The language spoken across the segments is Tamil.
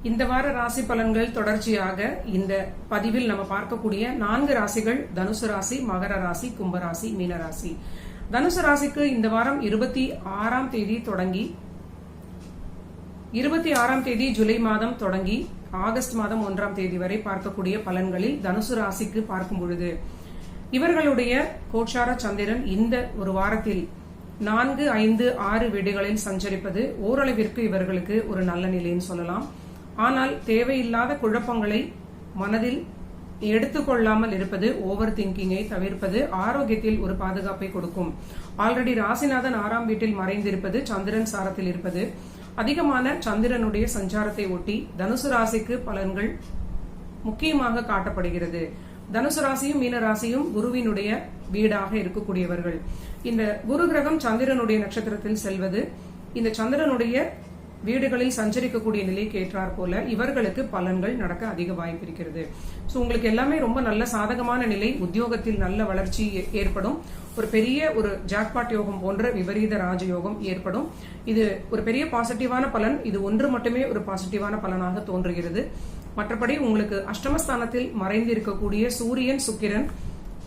இந்த வார ராசி பலன்கள் தொடர்ச்சியாக இந்த பதிவில் நம்ம பார்க்கக்கூடிய 4 ராசிகள் தனுசு ராசி, மகர ராசி, கும்பராசி, மீனராசி. தனுசு ராசிக்கு இந்த வாரம் 26ஆம் தேதி தொடங்கி 26ஆம் தேதி ஜூலை மாதம் தொடங்கி ஆகஸ்ட் மாதம் 1ஆம் தேதி வரை பார்க்கக்கூடிய பலன்களில் தனுசு ராசிக்கு பார்க்கும் பொழுது இவர்களுடைய கோச்சார சந்திரன் இந்த ஒரு வாரத்தில் 4, 5, 6 வீடுகளில் சஞ்சரிப்பது ஓரளவிற்கு இவர்களுக்கு ஒரு நல்ல நிலைன்னு சொல்லலாம். ஆனால் தேவையில்லாத குழப்பங்களை மனதில் எடுத்துக்கொள்ளாமல் இருப்பது, ஓவர் திங்கிங்கை தவிர்ப்பது ஆரோக்கியத்தில் ஒரு பாதுகாப்பை கொடுக்கும். ஆல்ரெடி ராசிநாதன் 6ஆம் வீட்டில் மறைந்திருப்பது, சந்திரன் சாரத்தில் இருப்பது, அதிகமான சந்திரனுடைய சஞ்சாரத்தை ஒட்டி தனுசு ராசிக்கு பலன்கள் முக்கியமாக காட்டப்படுகிறது. தனுசு ராசியும் மீன ராசியும் குருவினுடைய வீடாக இருக்கக்கூடியவர்கள். இந்த குரு கிரகம் சந்திரனுடைய நட்சத்திரத்தில் செல்வது, இந்த சந்திரனுடைய வீடுகளில் சஞ்சரிக்கக்கூடிய நிலைக்கு ஏற்றார் போல இவர்களுக்கு பலன்கள் நடக்க அதிக வாய்ப்பு இருக்கிறது. சோ உங்களுக்கு எல்லாமே ரொம்ப நல்ல சாதகமான நிலை, உத்தியோகத்தில் நல்ல வளர்ச்சி ஏற்படும், ஒரு பெரிய ஒரு ஜாக்பாட் யோகம் போன்ற விபரீத ராஜயோகம் ஏற்படும். இது ஒரு பெரிய பாசிட்டிவான பலன். இது ஒன்று மட்டுமே ஒரு பாசிட்டிவான பலனாக தோன்றுகிறது. மற்றபடி உங்களுக்கு அஷ்டமஸ்தானத்தில் மறைந்து இருக்கக்கூடிய சூரியன், சுக்கிரன்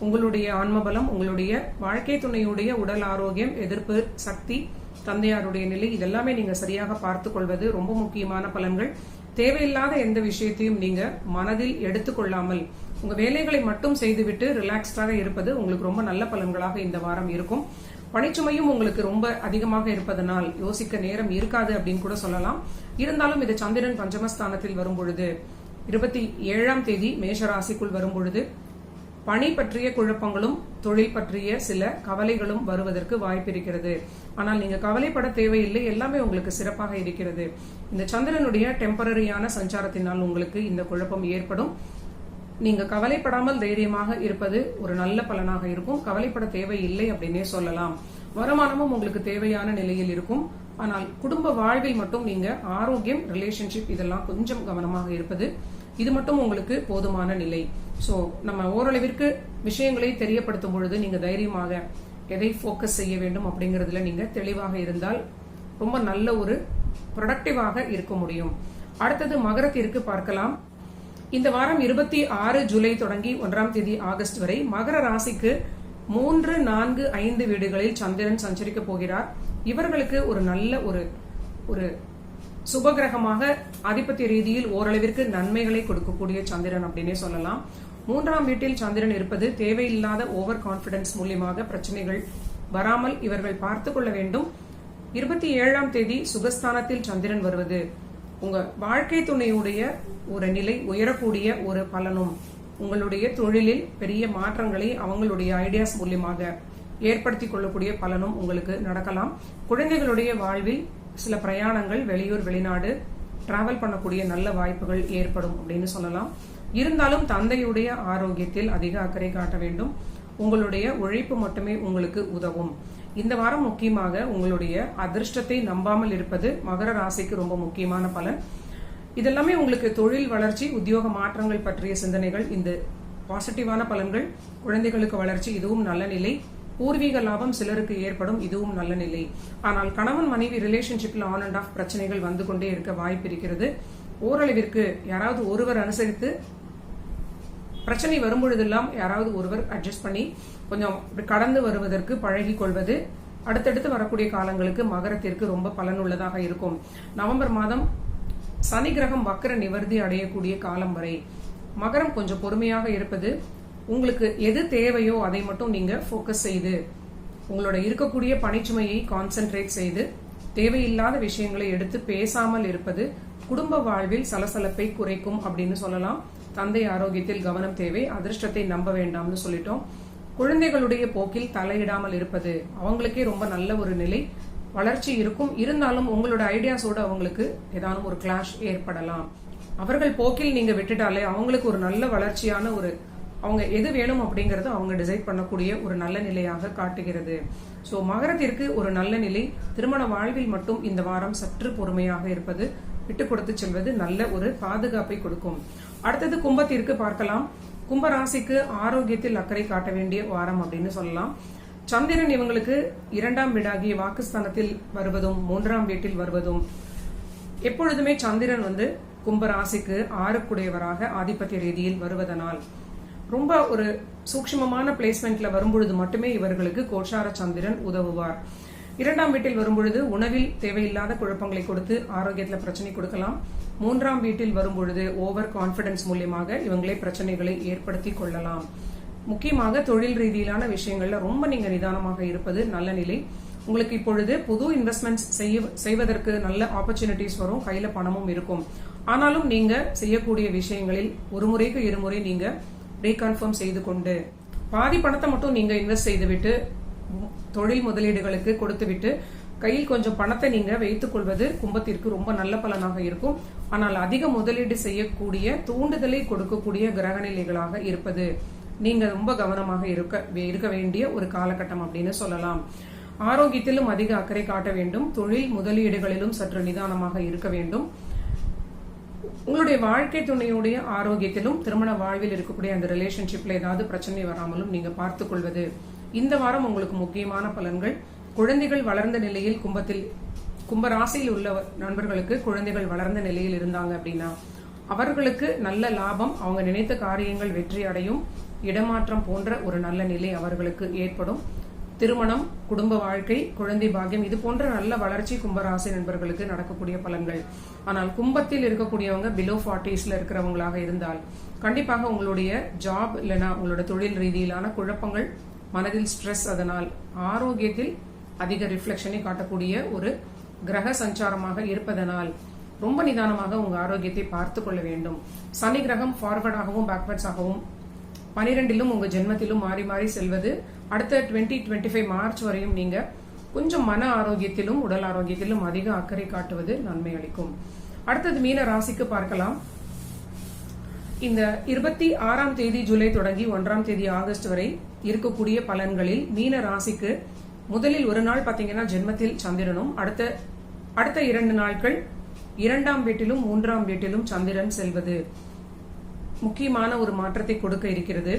உங்களுடைய ஆன்மபலம், உங்களுடைய வாழ்க்கை துணையுடைய உடல் ஆரோக்கியம், எதிர்ப்பு சக்தி, தந்தையாருடைய நிலை, இதெல்லாமே நீங்க சரியாக பார்த்துக் கொள்வது ரொம்ப முக்கியமான பலன்கள். தேவையில்லாத எந்த விஷயத்தையும் நீங்க மனதில் எடுத்துக்கொள்ளாமல் உங்க வேலைகளை மட்டும் செய்துவிட்டு ரிலாக்ஸ்டாக இருப்பது உங்களுக்கு ரொம்ப நல்ல பலன்களாக இந்த வாரம் இருக்கும். பணிச்சுமையும் உங்களுக்கு ரொம்ப அதிகமாக இருப்பதனால் யோசிக்க நேரம் இருக்காது அப்படின்னு கூட சொல்லலாம். இருந்தாலும் இது சந்திரன் பஞ்சமஸ்தானத்தில் வரும் பொழுது 27ஆம் தேதி மேஷராசிக்குள் வரும் பொழுது பணி பற்றிய குழப்பங்களும் தொழில் பற்றிய சில கவலைகளும் வருவதற்கு வாய்ப்பு இருக்கிறது. ஆனால் நீங்க கவலைப்பட தேவையில்லை, எல்லாமே உங்களுக்கு சிறப்பாக இருக்கிறது. இந்த சந்திரனுடைய டெம்பரரியான சஞ்சாரத்தினால் உங்களுக்கு இந்த குழப்பம் ஏற்படும். நீங்க கவலைப்படாமல் தைரியமாக இருப்பது ஒரு நல்ல பலனாக இருக்கும். கவலைப்பட தேவையில்லை அப்படின்னே சொல்லலாம். வருமானமும் உங்களுக்கு தேவையான நிலையில் இருக்கும். ஆனால் குடும்ப வாழ்வில் மட்டும் நீங்க ஆரோக்கியம், ரிலேஷன்ஷிப் இதெல்லாம் கொஞ்சம் கவனமாக இருப்பது, இது மட்டும் உங்களுக்கு போதுமான நிலை. சோ நம்ம ஓரளவிற்கு விஷயங்களை தெரியப்படுத்தும் பொழுது நீங்க தைரியமாக எதை போக்கஸ் செய்ய வேண்டும் அப்படிங்கறதுல நீங்க தெளிவாக இருந்தால் ரொம்ப நல்ல ஒரு ப்ரொடக்டிவாக இருக்க முடியும். அடுத்தது மகரத்திற்கு பார்க்கலாம். இந்த வாரம் 26 ஜூலை தொடங்கி 1ஆம் தேதி ஆகஸ்ட் வரை மகர ராசிக்கு 3, 4, 5 வீடுகளில் சந்திரன் சஞ்சரிக்க போகிறார். இவர்களுக்கு ஒரு நல்ல ஒரு சுபகிரகமாக ஆதிபத்திய ரீதியில் ஓரளவிற்கு நன்மைகளை கொடுக்கக்கூடிய சந்திரன் அப்படின்னே சொல்லலாம். 3ஆம் வீட்டில் சந்திரன் இருப்பது தேவையில்லாத ஓவர் கான்பிடன்ஸ் மூலியமாக பிரச்சனைகள் வராமல் இவர்கள் பார்த்துக் கொள்ள வேண்டும். 27ஆம் தேதி சுகஸ்தானத்தில் சந்திரன் வருவது உங்க வாழ்க்கை துணையுடைய ஒரு நிலை உயரக்கூடிய ஒரு பலனும், உங்களுடைய தொழிலில் பெரிய மாற்றங்களை அவங்களுடைய ஐடியாஸ் மூலியமாக ஏற்படுத்திக் கொள்ளக்கூடிய பலனும் உங்களுக்கு நடக்கலாம். குழந்தைகளுடைய வாழ்வில் சில பிரயாணங்கள், வெளியூர் வெளிநாடு டிராவல் பண்ணக்கூடிய நல்ல வாய்ப்புகள் ஏற்படும் அப்படின்னு சொல்லலாம். இருந்தாலும் தந்தையுடைய ஆரோக்கியத்தில் அதிக அக்கறை காட்ட வேண்டும். உங்களுடைய உழைப்பு மட்டுமே உங்களுக்கு உதவும். இந்த வாரம் முக்கியமாக உங்களுடைய அதிர்ஷ்டத்தை நம்பாமல் இருப்பது மகர ராசிக்கு ரொம்ப முக்கியமான பலன். இதெல்லாமே உங்களுக்கு தொழில் வளர்ச்சி, உத்தியோக மாற்றங்கள் பற்றிய சிந்தனைகள், இந்த பாசிட்டிவான பலன்கள். குழந்தைகளுக்கு வளர்ச்சி, இதுவும் நல்ல நிலை. பூர்வீக லாபம் சிலருக்கு ஏற்படும், இதுவும் நல்ல நிலை. ஆனால் கணவன் மனைவி ரிலேஷன்ஷிப்ல ஆன் அண்ட் ஆஃப் பிரச்சனைகள் வந்து கொண்டே இருக்க வாய்ப்பு இருக்கிறது. ஓரளவிற்கு யாராவது ஒருவர் அனுசரித்து பிரச்சனை வரும்பொழுதெல்லாம் யாராவது ஒருவர் அட்ஜஸ்ட் பண்ணி கொஞ்சம் கடந்து வருவதற்கு பழகி கொள்வது அடுத்தடுத்து வரக்கூடிய காலங்களுக்கு மகரத்திற்கு ரொம்ப பலனுள்ளதாக இருக்கும். நவம்பர் மாதம் சனி கிரகம் வக்கர நிவர்த்தி அடையக்கூடிய காலம் வரை மகரம் கொஞ்சம் பொறுமையாக இருப்பது, உங்களுக்கு எது தேவையோ அதை மட்டும் நீங்க போக்கஸ் செய்து உங்களோட இருக்கக்கூடிய பணிச்சுமையை கான்சென்ட்ரேட் செய்து தேவையில்லாத விஷயங்களை எடுத்து பேசாமல் இருப்பது குடும்ப வாழ்வில் சலசலப்பை குறைக்கும் அப்படின்னு சொல்லலாம். தந்தை ஆரோக்கியத்தில் கவனம் தேவை. அதிர்ஷ்டத்தை நம்ப வேண்டாம்னு சொல்லிட்டோம். குழந்தைகளுடைய போக்கில் தலையிடாமல் இருப்பது, அவங்களுக்கே ரொம்ப நல்ல ஒரு நிலை, வளர்ச்சி இருக்கும். இருந்தாலும் உங்களோட ஐடியாஸோட அவங்களுக்கு ஏதானும் ஒரு கிளாஷ் ஏற்படலாம். அவர்கள் போக்கில் நீங்க விட்டுட்டாலே அவங்களுக்கு ஒரு நல்ல வளர்ச்சியான அவங்க எது வேணும் அப்படிங்கறது அவங்க டிசைட் பண்ணக்கூடிய ஒரு நல்ல நிலையாக காட்டுகிறது. சோ மகரத்திற்கு ஒரு நல்ல நிலை. திருமண வாழ்வில் மட்டும் இந்த வாரம் சற்று பொறுமையாக இருப்பது, விட்டு கொடுத்து செல்வது நல்ல ஒரு பாதுகாப்பை கொடுக்கும். அடுத்தது கும்பத்திற்கு பார்க்கலாம். கும்பராசிக்கு ஆரோக்கியத்தில் அக்கறை காட்ட வேண்டிய வாரம் அப்படின்னு சொல்லலாம். சந்திரன் இவங்களுக்கு 2ஆம் வீடாகிய வாக்குஸ்தானத்தில் வருவதும் 3ஆம் வீட்டில் வருவதும், எப்பொழுதுமே சந்திரன் கும்பராசிக்கு 6க்குடையவராக ஆதிபத்திய ரீதியில் வருவதனால் ரொம்ப ஒரு சூக்ஷ்மமான பிளேஸ்மெண்ட்ல வரும்பொழுது மட்டுமே இவர்களுக்கு கோச்சார சந்திரன் உதவுவார். 2ஆம் வீட்டில் வரும்பொழுது உணவில் தேவையில்லாத குழப்பங்களை கொடுத்து ஆரோக்கியத்துல பிரச்சனை கொடுக்கலாம். 3ஆம் வீட்டில் வரும்பொழுது ஓவர் கான்பிடன்ஸ் மூலியமாக இவங்களே பிரச்சனைகளை ஏற்படுத்தி கொள்ளலாம். முக்கியமாக தொழில் ரீதியிலான விஷயங்கள்ல ரொம்ப நீங்க நிதானமாக இருப்பது நல்ல நிலை. உங்களுக்கு இப்பொழுது புது இன்வெஸ்ட்மெண்ட்ஸ் செய்வதற்கு நல்ல ஆப்பர்ச்சுனிட்டிஸ் வரும், கையில பணமும் இருக்கும். ஆனாலும் நீங்க செய்யக்கூடிய விஷயங்களில் ஒரு முறைக்கு இருமுறை நீங்க ரீகன்ஃபார்ம் செய்து கொண்டு பாதி பணத்தை மட்டும் நீங்க இன்வெஸ்ட் செய்துவிட்டு தொழில் முதலீடுகளுக்கு கொடுத்துவிட்டு கையில் கொஞ்சம் பணத்தை நீங்க வைத்துக் கொள்வது கும்பத்திற்கு ரொம்ப நல்ல பலனாக இருக்கும். ஆனால் அதிக முதலீடு செய்யக்கூடிய தூண்டுதலை கொடுக்கக்கூடிய கிரகநிலைகளாக இருப்பது நீங்க ரொம்ப கவனமாக இருக்க வேண்டிய ஒரு காலகட்டம் அப்படின்னு சொல்லலாம். ஆரோக்கியத்திலும் அதிக அக்கறை காட்ட வேண்டும். தொழில் முதலீடுகளிலும் சற்று நிதானமாக இருக்க வேண்டும். உங்களுடைய வாழ்க்கை துணையுடைய ஆரோக்கியத்திலும் திருமண வாழ்வில் இருக்கக்கூடிய அந்த ரிலேஷன்ஷிப்ல ஏதாவது பிரச்சனை வராமலும் நீங்க பார்த்துக் கொள்வது இந்த வாரம் உங்களுக்கு முக்கியமான பலன்கள். குழந்தைகள் வளர்ந்த நிலையில் கும்பராசியில் உள்ள நண்பர்களுக்கு குழந்தைகள் வளர்ந்த நிலையில் இருந்தாங்க அப்படின்னா அவர்களுக்கு நல்ல லாபம், அவங்க நினைத்த காரியங்கள் வெற்றி அடையும், இடமாற்றம் போன்ற ஒரு நல்ல நிலை அவர்களுக்கு ஏற்படும். திருமணம், குடும்ப வாழ்க்கை, குழந்தை பாக்கியம் இது போன்ற நல்ல வளர்ச்சி கும்பராசி நண்பர்களுக்கு நடக்கக்கூடிய பலன்கள். ஆனால் கும்பத்தில் இருக்கக்கூடியவங்க பிலோ 40ஸ்ல இருக்கிறவங்களாக இருந்தால் கண்டிப்பாக உங்களுடைய ஜாப் இல்லைன்னா உங்களோட தொழில் ரீதியிலான குழப்பங்கள், மனதில் ஸ்ட்ரெஸ், அதனால் ஆரோக்கியத்தில் அதிக ரிஃப்ளெக்ஷனை காட்டக்கூடிய ஒரு கிரக சஞ்சாரமாக இருப்பதனால் ரொம்ப நிதானமாக உங்க ஆரோக்கியத்தை பார்த்து கொள்ள வேண்டும். சனி கிரகம் ஃபார்வர்டாகவும் பேக்வர்ட்ஸாகவும் 12லும் உங்க ஜென்மத்திலும் மாறி மாறி செல்வது அடுத்த 2025 மார்ச் வரையும் நீங்க கொஞ்சம் மன ஆரோக்கியத்திலும் உடல் ஆரோக்கியத்திலும் அதிக அக்கறை காட்டுவது நன்மை அளிக்கும். அடுத்தது மீன ராசிக்கு பார்க்கலாம். இந்த 26ஆம் தேதி ஜூலை தொடங்கி 1ஆம் தேதி ஆகஸ்ட் வரை இருக்கக்கூடிய பலன்களில் மீன ராசிக்கு முதலில் ஒரு நாள் பாத்தீங்கன்னா ஜென்மத்தில் சந்திரனும், அடுத்த 2 நாட்கள் 2ஆம் வீட்டிலும் 3ஆம் வீட்டிலும் சந்திரன் செல்வது முக்கியமான ஒரு மாற்றத்தை கொடுக்க இருக்கிறது.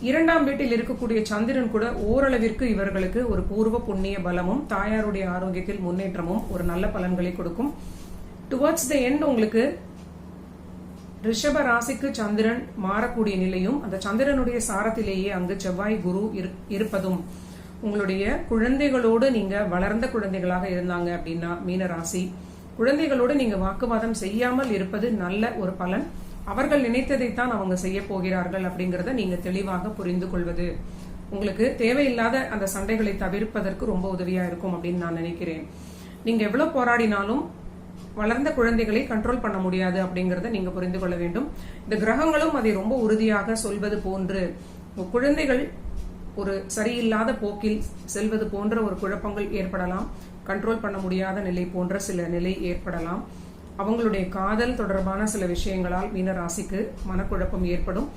2ஆம் வீட்டில் இருக்கக்கூடிய சந்திரன் கூட ஓரளவிற்கு இவர்களுக்கு ஒரு பூர்வ புண்ணிய பலமும் தாயாருடைய ஆரோக்கியத்தில் முன்னேற்றமும் ஒரு நல்ல பலன்களை கொடுக்கும். டுவர்ட்ஸ் த எண்ட் உங்களுக்கு ரிஷப ராசிக்கு சந்திரன் மாறக்கூடிய நிலையும் அந்த சந்திரனுடைய சாரத்திலேயே அங்கு செவ்வாய் குரு இருப்பதும் உங்களுடைய குழந்தைகளோடு நீங்க வளர்ந்த குழந்தைகளாக இருந்தாங்க அப்படின்னா மீன ராசி குழந்தைகளோடு நீங்க வாக்குவாதம் செய்யாமல் இருப்பது நல்ல ஒரு பலன். அவர்கள் நினைத்ததைத்தான் அவங்க செய்ய போகிறார்கள் அப்படிங்கறத நீங்க தெளிவாக புரிந்து கொள்வது உங்களுக்கு தேவையில்லாத அந்த சண்டைகளை தவிர்ப்பதற்கு ரொம்ப உதவியா இருக்கும் அப்படின்னு நான் நினைக்கிறேன். நீங்க எவ்வளவு போராடினாலும் வளர்ந்த குழந்தைகளை கண்ட்ரோல் பண்ண முடியாது அப்படிங்கறத நீங்க புரிந்து கொள்ள வேண்டும். இந்த கிரகங்களும் அதை ரொம்ப உறுதியாக சொல்வது போன்று குழந்தைகள் ஒரு சரியில்லாத போக்கில் செல்வது போன்ற ஒரு குழப்பங்கள் ஏற்படலாம், கண்ட்ரோல் பண்ண முடியாத நிலை போன்ற சில நிலை ஏற்படலாம். அவங்களுடைய காதல் தொடர்பான சில விஷயங்களால் மீன ராசிக்கு மனக்குழப்பம் ஏற்படும்.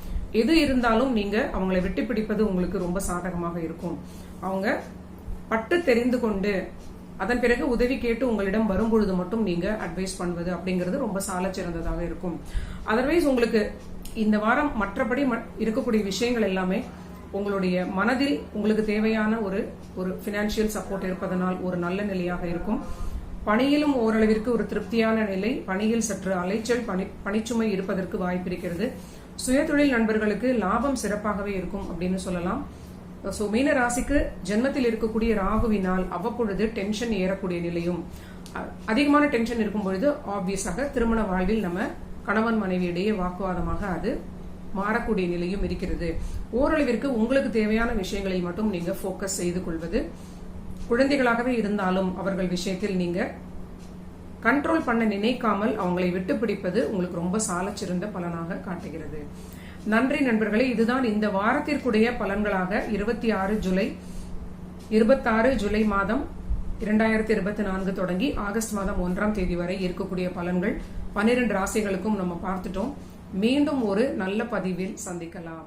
எது இருந்தாலும் நீங்க அவங்களை விட்டு பிடிப்பது உங்களுக்கு ரொம்ப சாதகமாக இருக்கும். அவங்க பட்டு தெரிந்து கொண்டு அதன் பிறகு உதவி கேட்டு உங்களிடம் வரும்பொழுது மட்டும் நீங்க அட்வைஸ் பண்ணுவது அப்படிங்கிறது ரொம்ப சால சிறந்ததாக இருக்கும். அதர்வைஸ் உங்களுக்கு இந்த வாரம் மற்றபடி இருக்கக்கூடிய விஷயங்கள் எல்லாமே உங்களுடைய மனதில் உங்களுக்கு தேவையான ஒரு பினான்சியல் சப்போர்ட் இருப்பதனால் ஒரு நல்ல நிலையாக இருக்கும். பணியிலும் ஓரளவிற்கு ஒரு திருப்தியான நிலை, பணியில் சற்று அலைச்சல் பணிச்சுமை இருப்பதற்கு வாய்ப்பு இருக்கிறது. சுயதொழில் நண்பர்களுக்கு லாபம் சிறப்பாகவே இருக்கும் அப்படின்னு சொல்லலாம். சோ மீன ராசிக்கு ஜென்மத்தில் இருக்கக்கூடிய ராகுவினால் அவ்வப்பொழுது டென்ஷன் ஏறக்கூடிய நிலையும், அதிகமான டென்ஷன் இருக்கும் பொழுது ஆப்வியஸாக திருமண வாழ்வில் நம்ம கணவன் மனைவியிடையே வாக்குவாதமாக அது மாறக்கூடிய நிலையும் இருக்கிறது. ஓரளவிற்கு உங்களுக்கு தேவையான விஷயங்களில் மட்டும் நீங்க போக்கஸ் செய்து கொள்வது, குழந்தைகளாகவே இருந்தாலும் அவர்கள் விஷயத்தில் நீங்க கண்ட்ரோல் பண்ண நினைக்காமல் அவங்களை விட்டு பிடிப்பது உங்களுக்கு ரொம்ப சாலச்சிறந்த பலனாக காட்டுகிறது. நன்றி நண்பர்களே. இதுதான் இந்த வாரத்திற்குடைய பலன்களாக 26 ஜூலை மாதம் 2024 தொடங்கி ஆகஸ்ட் மாதம் 1ஆம் தேதி வரை இருக்கக்கூடிய பலன்கள் 12 ராசிகளுக்கும் நம்ம பார்த்துட்டோம். மீண்டும் ஒரு நல்ல பதிவில் சந்திக்கலாம்.